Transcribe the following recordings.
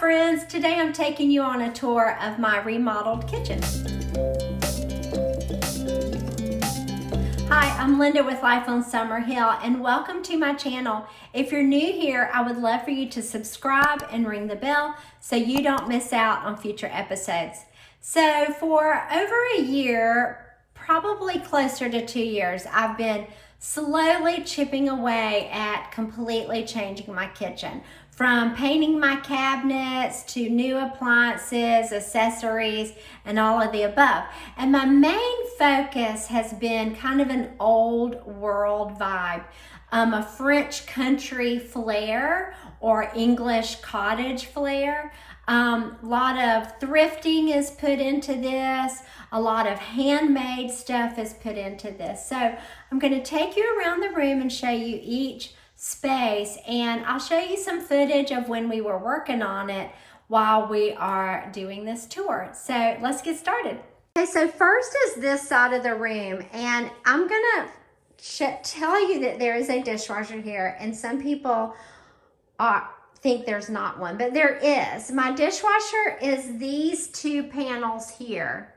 friends, today I'm taking you on a tour of my remodeled kitchen. Hi, I'm Linda with Life on Summerhill and welcome to my channel. If you're new here, I would love for you to subscribe and ring the bell so you don't miss out on future episodes. So for over a year, probably closer to 2 years, I've been slowly chipping away at completely changing my kitchen. From painting my cabinets to new appliances, accessories, and all of the above. And my main focus has been kind of an old world vibe. A French country flair or English cottage flair. A lot of thrifting is put into this. A lot of handmade stuff is put into this. So I'm going to take you around the room and show you each space, and I'll show you some footage of when we were working on it while we are doing this tour. So let's get started. Okay, so first is this side of the room, and I'm gonna tell you that there is a dishwasher here, and some people think there's not one, but there is. My dishwasher is these two panels here,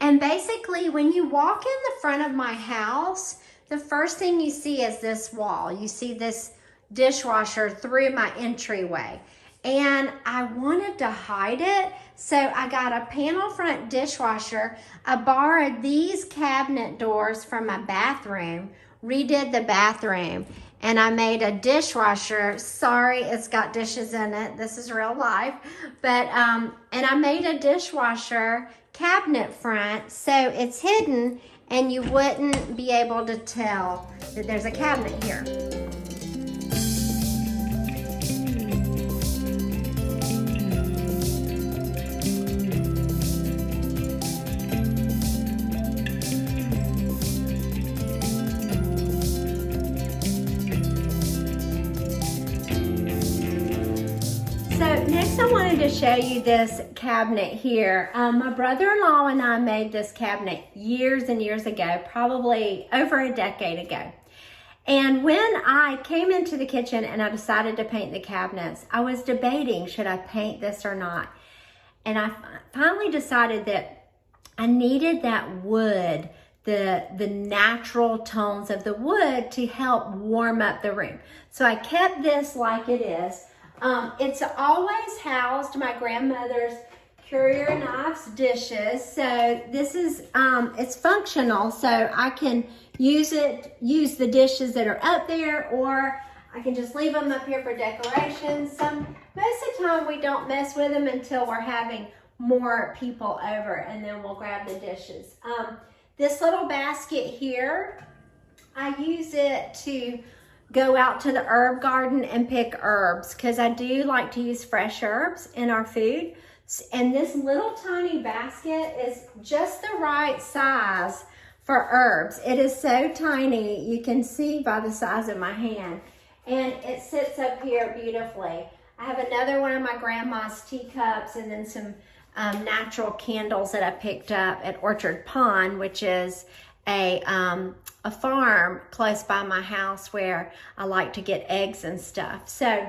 and basically when you walk in the front of my house, the first thing you see is this wall. You see this dishwasher through my entryway. And I wanted to hide it, so I got a panel front dishwasher. I borrowed these cabinet doors from my bathroom, redid the bathroom, and I made a dishwasher. Sorry, it's got dishes in it. This is real life. But, and I made a dishwasher cabinet front, so it's hidden and you wouldn't be able to tell that there's a cabinet here. So next I wanted to show you this cabinet here. My brother-in-law and I made this cabinet years and years ago, probably over a decade ago. And when I came into the kitchen and I decided to paint the cabinets, I was debating, should I paint this or not? And I finally decided that I needed that wood, the natural tones of the wood to help warm up the room. So I kept this like it is. It's always housed my grandmother's curio knives, dishes. So this is, it's functional. So I can use the dishes that are up there, or I can just leave them up here for decoration. Most of the time we don't mess with them until we're having more people over, and then we'll grab the dishes. This little basket here, I use it to go out to the herb garden and pick herbs, because I do like to use fresh herbs in our food. And this little tiny basket is just the right size for herbs. It is so tiny, you can see by the size of my hand. And it sits up here beautifully. I have another one of my grandma's teacups, and then some natural candles that I picked up at Orchard Pond, which is a farm close by my house where I like to get eggs and stuff. So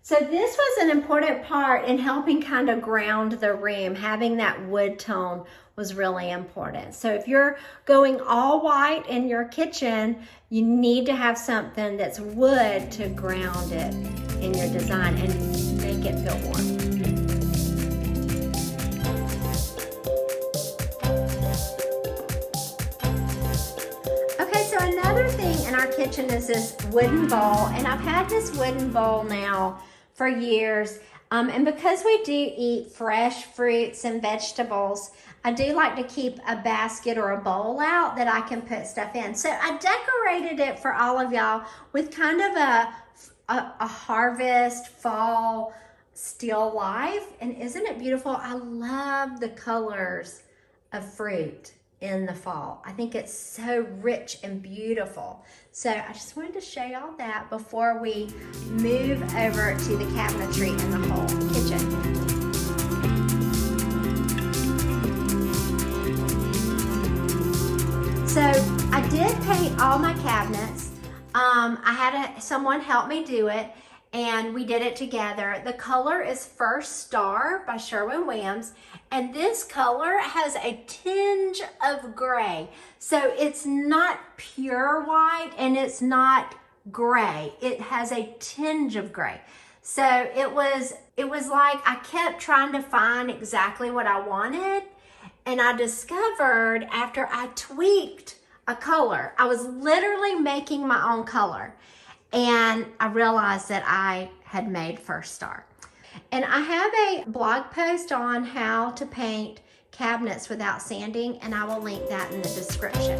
this was an important part in helping kind of ground the room. Having that wood tone was really important. So if you're going all white in your kitchen, you need to have something that's wood to ground it in your design and make it feel warm. Another thing in our kitchen is this wooden bowl, and I've had this wooden bowl now for years. And because we do eat fresh fruits and vegetables, I do like to keep a basket or a bowl out that I can put stuff in. So I decorated it for all of y'all with kind of a harvest fall still life. And isn't it beautiful? I love the colors of fruit in the fall. I think it's so rich and beautiful. So I just wanted to show y'all that before we move over to the cabinetry in the whole kitchen. So I did paint all my cabinets. I had someone help me do it, and we did it together. The color is First Star by Sherwin Williams, and this color has a tinge of gray. So it's not pure white and it's not gray. It has a tinge of gray. So it was like I kept trying to find exactly what I wanted, and I discovered after I tweaked a color, I was literally making my own color, and I realized that I had made First Star. And I have a blog post on how to paint cabinets without sanding, and I will link that in the description.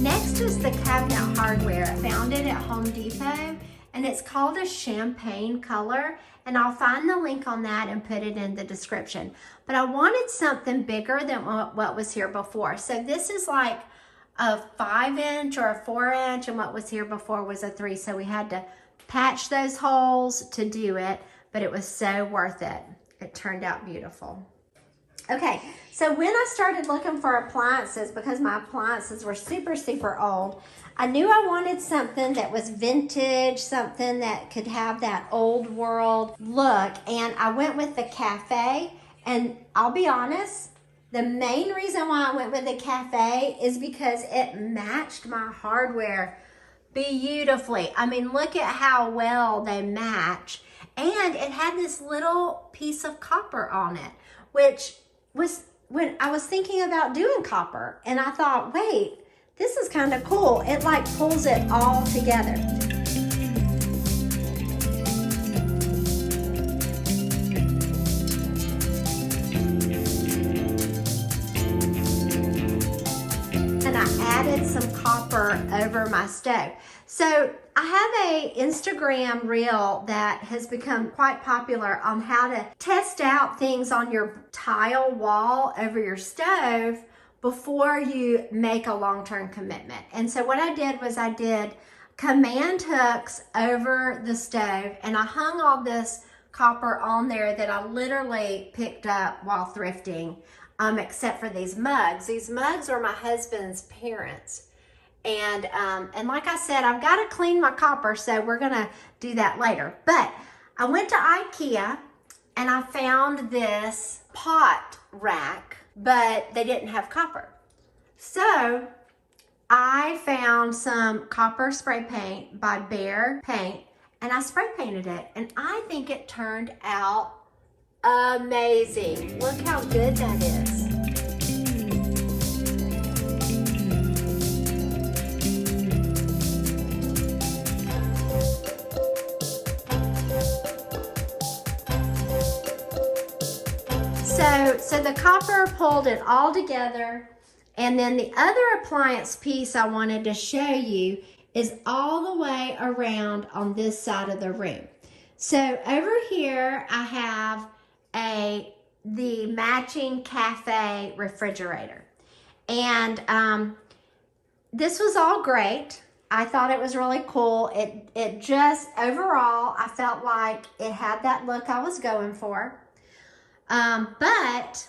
Next is the cabinet hardware. I found it at Home Depot, and it's called a champagne color, and I'll find the link on that and put it in the description. But I wanted something bigger than what was here before. So this is like a 5-inch or a 4-inch, and what was here before was a 3. So we had to patch those holes to do it, but it was so worth it. It turned out beautiful. Okay, so when I started looking for appliances, because my appliances were super, super old, I knew I wanted something that was vintage, something that could have that old world look, and I went with the cafe. And I'll be honest, the main reason why I went with the cafe is because it matched my hardware beautifully. I mean, look at how well they match. And it had this little piece of copper on it, which was when I was thinking about doing copper, and I thought, wait, this is kind of cool. It like pulls it all together. And I added some copper over my stove. So I have a Instagram reel that has become quite popular on how to test out things on your tile wall over your stove before you make a long-term commitment. And so what I did was I did command hooks over the stove, and I hung all this copper on there that I literally picked up while thrifting, except for these mugs. These mugs are my husband's parents. And like I said, I've got to clean my copper, so we're gonna do that later. But I went to Ikea and I found this pot rack, but they didn't have copper. So I found some copper spray paint by Behr paint, and I spray painted it, and I think it turned out amazing. Look how good that is. So the copper pulled it all together, and then the other appliance piece I wanted to show you is all the way around on this side of the room. So over here I have the matching cafe refrigerator, and this was all great. I thought it was really cool. It just overall I felt like it had that look I was going for. But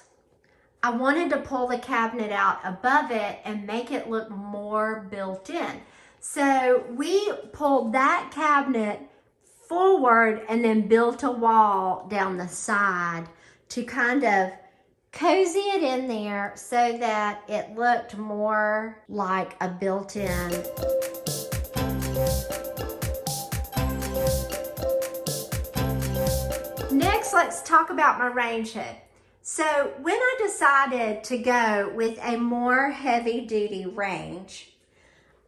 I wanted to pull the cabinet out above it and make it look more built in. So we pulled that cabinet forward and then built a wall down the side to kind of cozy it in there so that it looked more like a built-in. Next, let's talk about my range hood. So when I decided to go with a more heavy-duty range,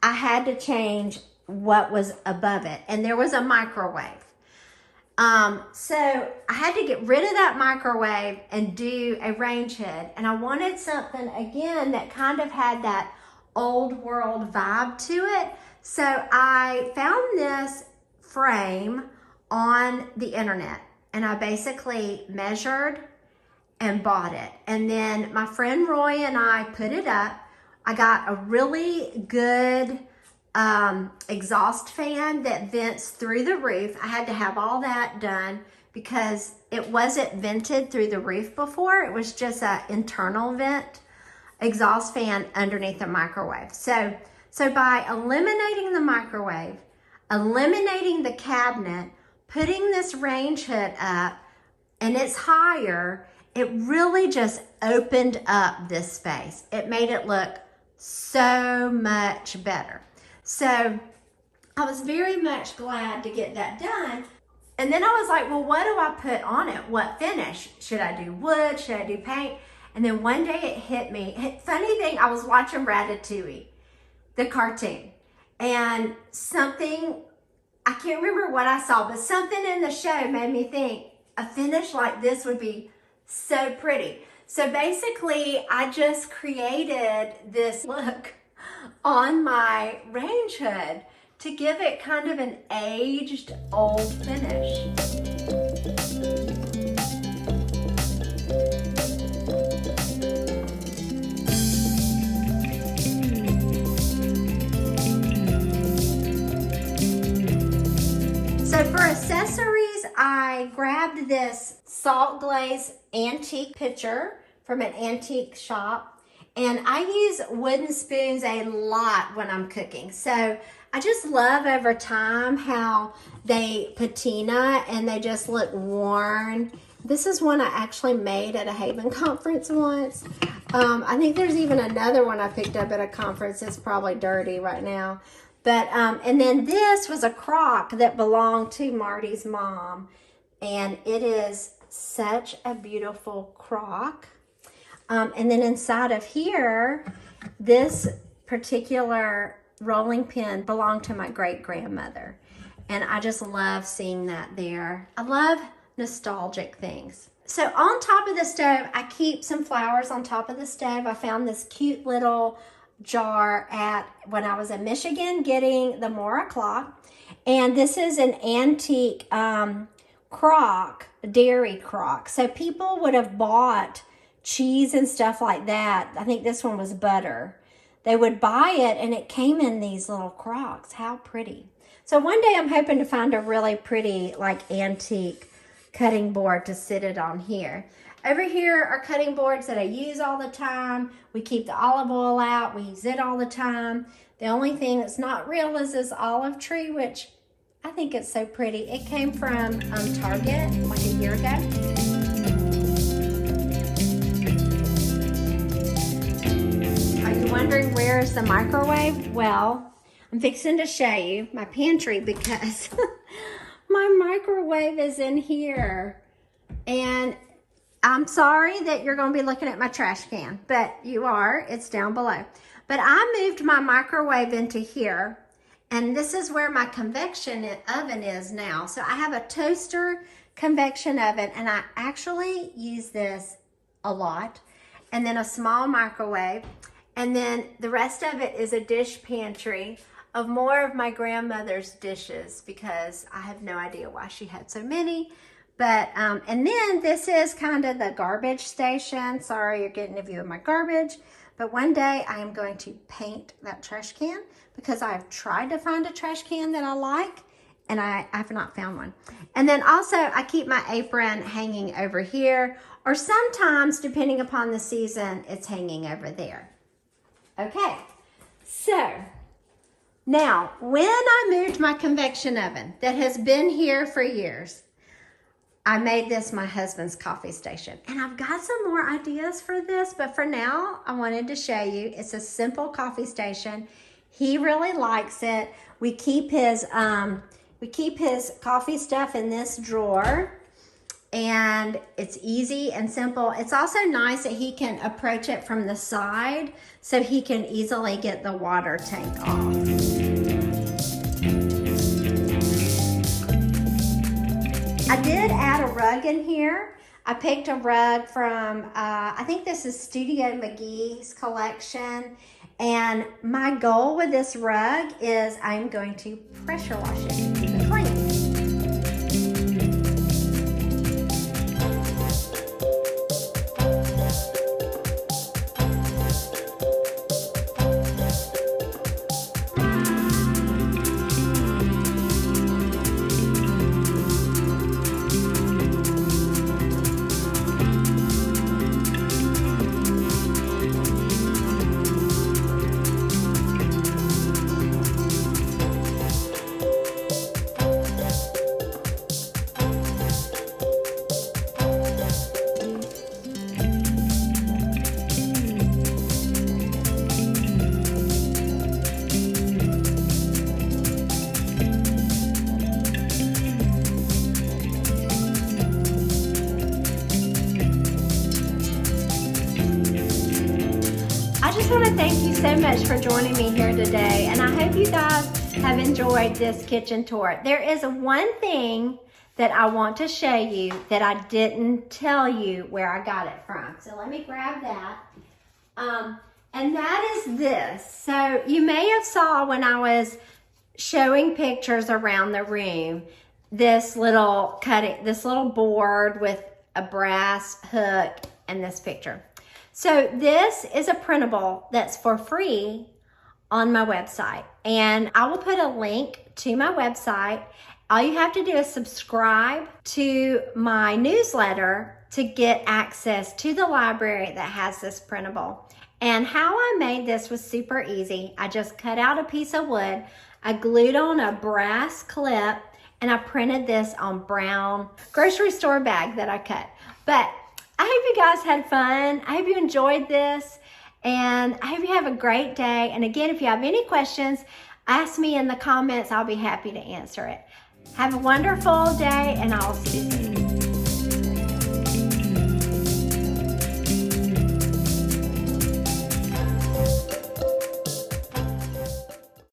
I had to change what was above it, and there was a microwave. So I had to get rid of that microwave and do a range hood, and I wanted something, again, that kind of had that old world vibe to it. So I found this frame on the internet, and I basically measured and bought it. And then my friend Roy and I put it up. I got a really good exhaust fan that vents through the roof. I had to have all that done because it wasn't vented through the roof before. It was just an internal vent. exhaust fan underneath the microwave. So by eliminating the microwave, eliminating the cabinet, putting this range hood up, and it's higher, it really just opened up this space. It made it look so much better. So I was very much glad to get that done. And then I was like, well, what do I put on it? What finish? Should I do wood? Should I do paint? And then one day it hit me. Funny thing, I was watching Ratatouille, the cartoon, and something, I can't remember what I saw, but something in the show made me think a finish like this would be so pretty. So basically, I just created this look on my range hood to give it kind of an aged, old finish. So for accessories, I grabbed this salt glaze antique pitcher from an antique shop, and I use wooden spoons a lot when I'm cooking. So I just love over time how they patina and they just look worn. This is one I actually made at a Haven conference once. I think there's even another one I picked up at a conference that's probably dirty right now. But, and then this was a crock that belonged to Marty's mom. And it is such a beautiful crock. And then inside of here, this particular rolling pin belonged to my great-grandmother. And I just love seeing that there. I love nostalgic things. So on top of the stove, I keep some flowers on top of the stove. I found this cute little jar when I was in Michigan getting the Mora clock. And this is an antique crock, dairy crock. So people would have bought cheese and stuff like that. I think this one was butter. They would buy it and it came in these little crocks. How pretty. So one day I'm hoping to find a really pretty like antique cutting board to sit it on here. Over here are cutting boards that I use all the time. We keep the olive oil out. We use it all the time. The only thing that's not real is this olive tree, which I think it's so pretty. It came from Target like a year ago. Are you wondering where's the microwave? Well, I'm fixing to show you my pantry because my microwave is in here. And I'm sorry that you're going to be looking at my trash can, but you are. It's down below. But I moved my microwave into here, and this is where my convection oven is now. So I have a toaster convection oven, and I actually use this a lot. And then a small microwave. And then the rest of it is a dish pantry of more of my grandmother's dishes because I have no idea why she had so many. But, and then this is kind of the garbage station. Sorry, you're getting a view of my garbage. But one day I am going to paint that trash can because I've tried to find a trash can that I like and I have not found one. And then also I keep my apron hanging over here, or sometimes, depending upon the season, it's hanging over there. Okay, so now when I moved my convection oven that has been here for years, I made this my husband's coffee station. And I've got some more ideas for this, but for now, I wanted to show you. It's a simple coffee station. He really likes it. We keep his coffee stuff in this drawer. And it's easy and simple. It's also nice that he can approach it from the side so he can easily get the water tank off. I did add a rug in here. I picked a rug from, I think this is Studio McGee's collection. And my goal with this rug is I'm going to pressure wash it and keep it clean. thank you so much for joining me here today. And I hope you guys have enjoyed this kitchen tour. There is one thing that I want to show you that I didn't tell you where I got it from. So let me grab that. And that is this. So you may have saw when I was showing pictures around the room, this little board with a brass hook and this picture. So this is a printable that's for free on my website. And I will put a link to my website. All you have to do is subscribe to my newsletter to get access to the library that has this printable. And how I made this was super easy. I just cut out a piece of wood, I glued on a brass clip, and I printed this on brown grocery store bag that I cut. But I hope you guys had fun. I hope you enjoyed this, and I hope you have a great day. And again, if you have any questions, ask me in the comments. I'll be happy to answer it. Have a wonderful day, and I'll see you soon.